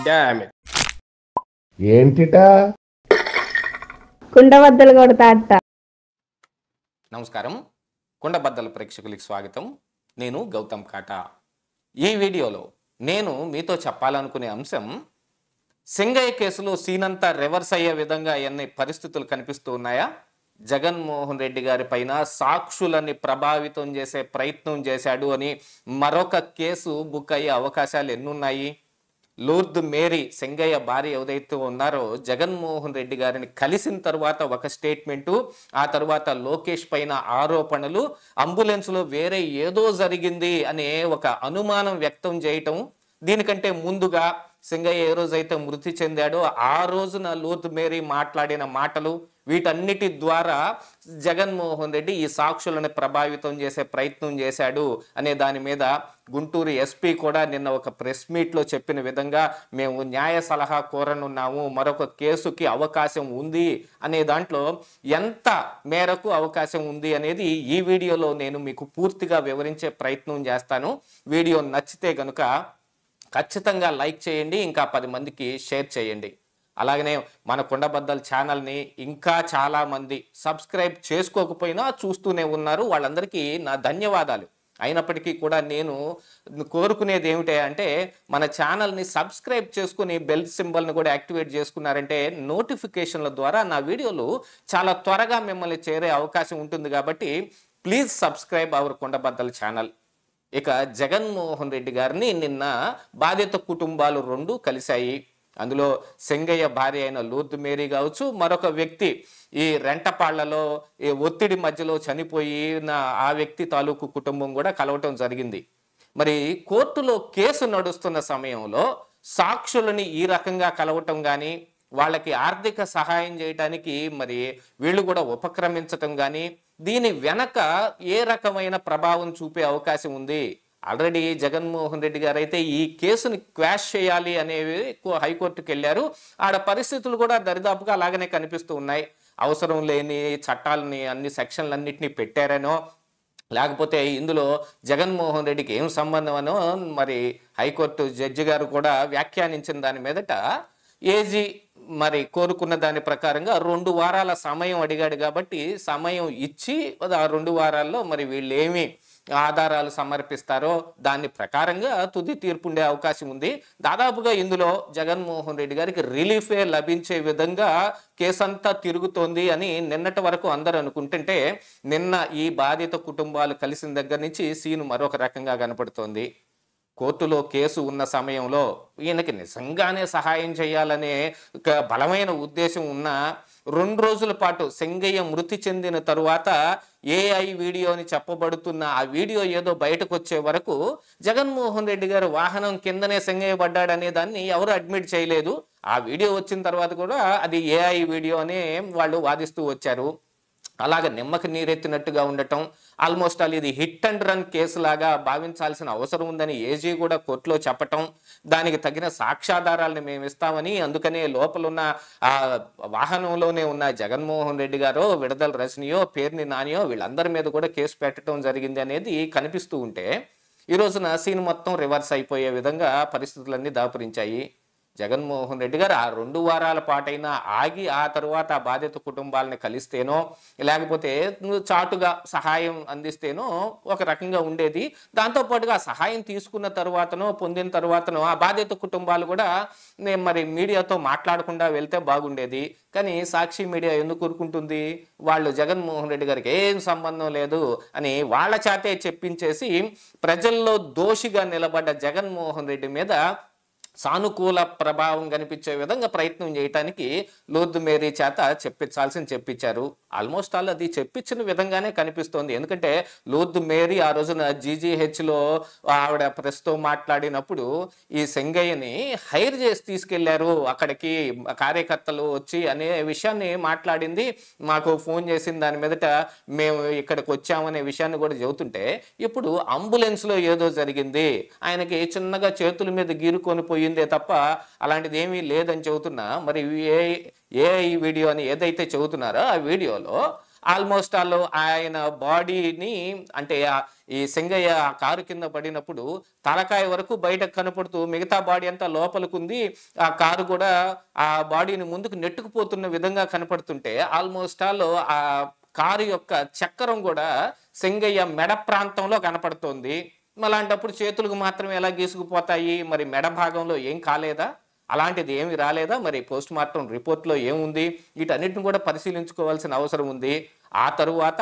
Damn it. ఏంటిటా కుండబద్దలు కొడతా అత్త. నమస్కారం, కుండబద్దల ప్రేక్షకులకి స్వాగతం. నేను గౌతమ్ కాటా. ఈ వీడియోలో నేను మీతో చెప్పాలనుకునే అంశం, సింగయ్య కేసులో సీనంతా రివర్స్ అయ్యే విధంగా ఎన్ని పరిస్థితులు కనిపిస్తూ ఉన్నాయా? జగన్మోహన్ రెడ్డి గారి పైన సాక్షులని ప్రభావితం చేసే ప్రయత్నం చేశాడు అని మరొక కేసు బుక్ అయ్యే అవకాశాలు ఎన్నున్నాయి? లూర్ద్ మేరీ సింగయ్య భార్య ఏదైతే ఉన్నారో, జగన్మోహన్ రెడ్డి గారిని కలిసిన తర్వాత ఒక స్టేట్మెంటు, ఆ తర్వాత లోకేష్ పైన ఆరోపణలు, అంబులెన్స్లో వేరే ఏదో జరిగింది అనే ఒక అనుమానం వ్యక్తం చేయటం. దీనికంటే ముందుగా సింగయ్య ఏ రోజైతే మృతి చెందాడో ఆ రోజున లూర్ద్ మేరీ మాట్లాడిన మాటలు, వీటన్నిటి ద్వారా జగన్మోహన్ రెడ్డి ఈ సాక్షులను ప్రభావితం చేసే ప్రయత్నం చేశాడు అనే దాని మీద గుంటూరు ఎస్పీ కూడా నిన్న ఒక ప్రెస్ మీట్లో చెప్పిన విధంగా, మేము న్యాయ సలహా కోరనున్నాము, మరొక కేసుకి అవకాశం ఉంది అనే దాంట్లో ఎంత మేరకు అవకాశం ఉంది అనేది ఈ వీడియోలో నేను మీకు పూర్తిగా వివరించే ప్రయత్నం చేస్తాను. వీడియో నచ్చితే కనుక ఖచ్చితంగా లైక్ చేయండి, ఇంకా 10 మందికి షేర్ చేయండి. అలాగనే మన కుండబద్దల ఛానల్ని ఇంకా చాలామంది సబ్స్క్రైబ్ చేసుకోకపోయినా చూస్తూనే ఉన్నారు. వాళ్ళందరికీ నా ధన్యవాదాలు. అయినప్పటికీ కూడా నేను కోరుకునేది ఏమిటి అంటే, మన ఛానల్ని సబ్స్క్రైబ్ చేసుకుని బెల్ సింబల్ని కూడా యాక్టివేట్ చేసుకున్నారంటే నోటిఫికేషన్ల ద్వారా నా వీడియోలు చాలా త్వరగా మిమ్మల్ని చేరే అవకాశం ఉంటుంది. కాబట్టి ప్లీజ్ సబ్స్క్రైబ్ అవర్ కుండబద్దల ఛానల్. ఇక జగన్మోహన్ రెడ్డి గారిని నిన్న బాధిత కుటుంబాలు 2 కలిశాయి. అందులో సింగయ్య భార్య అయిన లూర్ద్ మేరీ కావచ్చు, మరొక వ్యక్తి ఈ రెంటపాళ్లలో ఈ ఒత్తిడి మధ్యలో చనిపోయిన ఆ వ్యక్తి తాలూకు కుటుంబం కూడా కలవటం జరిగింది. మరి కోర్టులో కేసు నడుస్తున్న సమయంలో సాక్షులని ఈ రకంగా కలవటం కానీ, వాళ్ళకి ఆర్థిక సహాయం చేయడానికి మరి వీళ్ళు కూడా ఉపక్రమించటం కానీ, దీని వెనక ఏ రకమైన ప్రభావం చూపే అవకాశం ఉంది? ఆల్రెడీ జగన్మోహన్ రెడ్డి గారు అయితే ఈ కేసుని క్వాష్ చేయాలి అనేవి హైకోర్టుకు వెళ్ళారు. ఆడ పరిస్థితులు కూడా దరిదాపుగా అలాగనే కనిపిస్తూ ఉన్నాయి. అవసరం లేని చట్టాలని, అన్ని సెక్షన్లన్నింటినీ పెట్టారనో, లేకపోతే ఇందులో జగన్మోహన్ రెడ్డికి ఏం సంబంధం అనో మరి హైకోర్టు జడ్జి గారు కూడా వ్యాఖ్యానించిన దాని మీదట ఏజీ మరి కోరుకున్న దాని ప్రకారంగా 2 వారాల సమయం అడిగాడు. కాబట్టి సమయం ఇచ్చి ఆ 2 వారాల్లో మరి వీళ్ళు ఏమి ఆధారాలు సమర్పిస్తారో దాని ప్రకారంగా తుది తీర్పు ఉండే అవకాశం ఉంది. దాదాపుగా ఇందులో జగన్మోహన్ రెడ్డి గారికి రిలీఫే లభించే విధంగా కేసంతా తిరుగుతోంది అని నిన్నటి వరకు అందరూ అనుకుంటుంటే, నిన్న ఈ బాధిత కుటుంబాలు కలిసిన దగ్గర నుంచి సీను మరొక రకంగా కనపడుతోంది. కోర్టులో కేసు ఉన్న సమయంలో ఈయనకి నిజంగానే సహాయం చేయాలనే ఒక బలమైన ఉద్దేశం ఉన్న 2 రోజుల పాటు సింగయ్య మృతి చెందిన తరువాత ఏఐ వీడియో అని చెప్పబడుతున్న ఆ వీడియో ఏదో బయటకు వచ్చే వరకు జగన్మోహన్ రెడ్డి గారు వాహనం కిందనే సింగయ్య పడ్డాడనే దాన్ని ఎవరు అడ్మిట్ చేయలేదు. ఆ వీడియో వచ్చిన తర్వాత కూడా అది ఏఐ వీడియో అని వాళ్ళు వాదిస్తూ వచ్చారు. అలాగ నిమ్మకి నీరెత్తినట్టుగా ఉండటం, ఆల్మోస్ట్ ఇది హిట్ అండ్ రన్ కేసు లాగా భావించాల్సిన అవసరం ఉందని ఏజీ కూడా కోర్టులో చెప్పటం, దానికి తగిన సాక్ష్యాధారాలను మేము ఇస్తామని, అందుకనే లోపలున్న ఆ వాహనంలోనే ఉన్న జగన్మోహన్ రెడ్డి గారో, విడదల రజనియో, పేర్ని నానియో వీళ్ళందరి మీద కూడా కేసు పెట్టడం జరిగింది అనేది కనిపిస్తూ ఉంటే, ఈ రోజున సీన్ మొత్తం రివర్స్ అయిపోయే విధంగా పరిస్థితులన్నీ దాపురించాయి. జగన్మోహన్ రెడ్డి గారు ఆ 2 వారాల పాటైనా ఆగి ఆ తరువాత ఆ బాధిత కుటుంబాలని కలిస్తేనో, లేకపోతే చాటుగా సహాయం అందిస్తేనో ఒక రకంగా ఉండేది. దాంతోపాటుగా సహాయం తీసుకున్న తరువాతనో, పొందిన తరువాతనో ఆ బాధిత కుటుంబాలు కూడా మరి మీడియాతో మాట్లాడకుండా వెళ్తే బాగుండేది. కానీ సాక్షి మీడియా ఎందుకు ఊరుకుంటుంది? వాళ్ళు జగన్మోహన్ రెడ్డి గారికి ఏం సంబంధం లేదు అని వాళ్ళ చేతే చెప్పించేసి ప్రజల్లో దోషిగా నిలబడ్డ జగన్మోహన్ రెడ్డి మీద సానుకూల ప్రభావం కనిపించే విధంగా ప్రయత్నం చేయడానికి లూర్ద్ మేరీ చేత చెప్పించారు. ఆల్మోస్ట్ అది చెప్పించిన విధంగానే కనిపిస్తోంది. ఎందుకంటే లూర్ద్ మేరీ ఆ రోజున జీజీహెచ్లో ఆవిడ ప్రెస్తో మాట్లాడినప్పుడు ఈ సింగయ్యని హైర్ చేసి తీసుకెళ్లారు అక్కడికి కార్యకర్తలు వచ్చి అనే విషయాన్ని మాట్లాడింది. మాకు ఫోన్ చేసిన దాని మీదట మేము ఇక్కడికి వచ్చామనే విషయాన్ని కూడా చెబుతుంటే, ఇప్పుడు అంబులెన్స్లో ఏదో జరిగింది, ఆయనకి చిన్నగా చేతుల మీద గీరుకొని పోయిందే తప్ప అలాంటిది ఏమీ లేదని చెబుతున్నా. మరి ఏ వీడియో అని ఏదైతే చెబుతున్నారో ఆ వీడియోలో ఆల్మోస్ట్ ఆయన బాడీని అంటే ఈ సింగయ్య ఆ కారు కింద పడినప్పుడు తలకాయ వరకు బయటకు కనపడుతూ మిగతా బాడీ అంతా లోపలికుంది. ఆ కారు కూడా ఆ బాడీని ముందుకు నెట్టుకుపోతున్న విధంగా కనపడుతుంటే ఆల్మోస్ట్ ఆల్ ఆ కారు యొక్క చక్రం కూడా సింగయ్య మెడ ప్రాంతంలో కనపడుతోంది. అలాంటప్పుడు చేతులకు మాత్రమే ఎలా గీసుకుపోతాయి? మరి మెడ భాగంలో ఏం కాలేదా? అలాంటిది ఏమి రాలేదా? మరి పోస్ట్ మార్టం రిపోర్ట్‌లో ఏముంది? వీటన్నిటిని కూడా పరిశీలించుకోవాల్సిన అవసరం ఉంది. ఆ తరువాత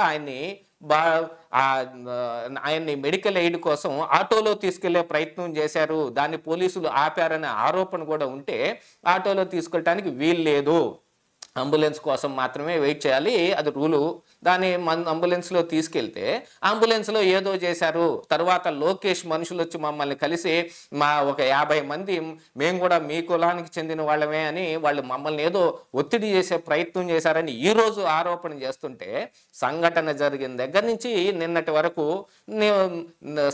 బా ఆయన్ని మెడికల్ ఎయిడ్ కోసం ఆటోలో తీసుకెళ్లే ప్రయత్నం చేశారు. దాన్ని పోలీసులు ఆపారనే ఆరోపణ కూడా ఉంటే ఆటోలో తీసుకెళ్ళటానికి వీల్లేదు. అంబులెన్స్ కోసం మాత్రమే వెయిట్ చేయాలి. అది రూలు. దాన్ని అంబులెన్స్‌లో తీసుకెళ్తే అంబులెన్స్‌లో ఏదో చేశారు. తర్వాత లోకేష్ మనుషులొచ్చి మమ్మల్ని కలిసి ఒక 50 మంది మేము కూడా మీ కులానికి చెందిన వాళ్ళమే అని వాళ్ళు మమ్మల్ని ఏదో ఒత్తిడి చేసే ప్రయత్నం చేశారని ఈరోజు ఆరోపణ చేస్తుంటే సంఘటన జరిగిన దగ్గర నుంచి నిన్నటి వరకు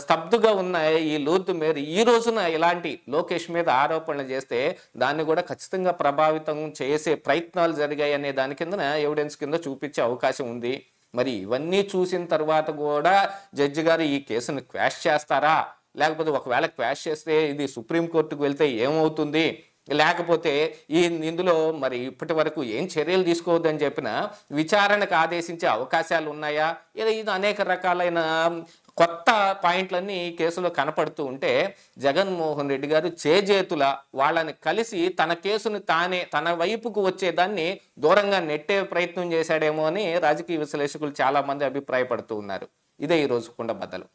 స్తబ్దుగా ఉన్న ఈ లూర్దు మేరీ ఈ రోజున ఇలాంటి లోకేష్ మీద ఆరోపణలు చేస్తే దాన్ని కూడా ఖచ్చితంగా ప్రభావితం చేసే ప్రయత్నాలు జరిగాయి అనే దాని కింద ఎవిడెన్స్ కింద చూపించే అవకాశం ఉంది. మరి ఇవన్నీ చూసిన తర్వాత కూడా జడ్జి గారు ఈ కేసును క్వాష్ చేస్తారా? లేకపోతే ఒకవేళ క్వాష్ చేస్తే ఇది సుప్రీంకోర్టుకు వెళ్తే ఏమవుతుంది? లేకపోతే ఇందులో మరి ఇప్పటి వరకు ఏం చర్యలు తీసుకోవద్దని చెప్పిన విచారణకు ఆదేశించే అవకాశాలు ఉన్నాయా? ఇది అనేక రకాలైన కొత్త పాయింట్లన్నీ ఈ కేసులో కనపడుతూ ఉంటే జగన్మోహన్ రెడ్డి గారు చేజేతుల వాళ్ళని కలిసి తన కేసును తానే తన వైపుకు వచ్చేదాన్ని దూరంగా నెట్టే ప్రయత్నం చేశాడేమో అని రాజకీయ విశ్లేషకులు చాలా మంది అభిప్రాయపడుతూ ఉన్నారు. ఇదే ఈరోజు కుండబద్దలు.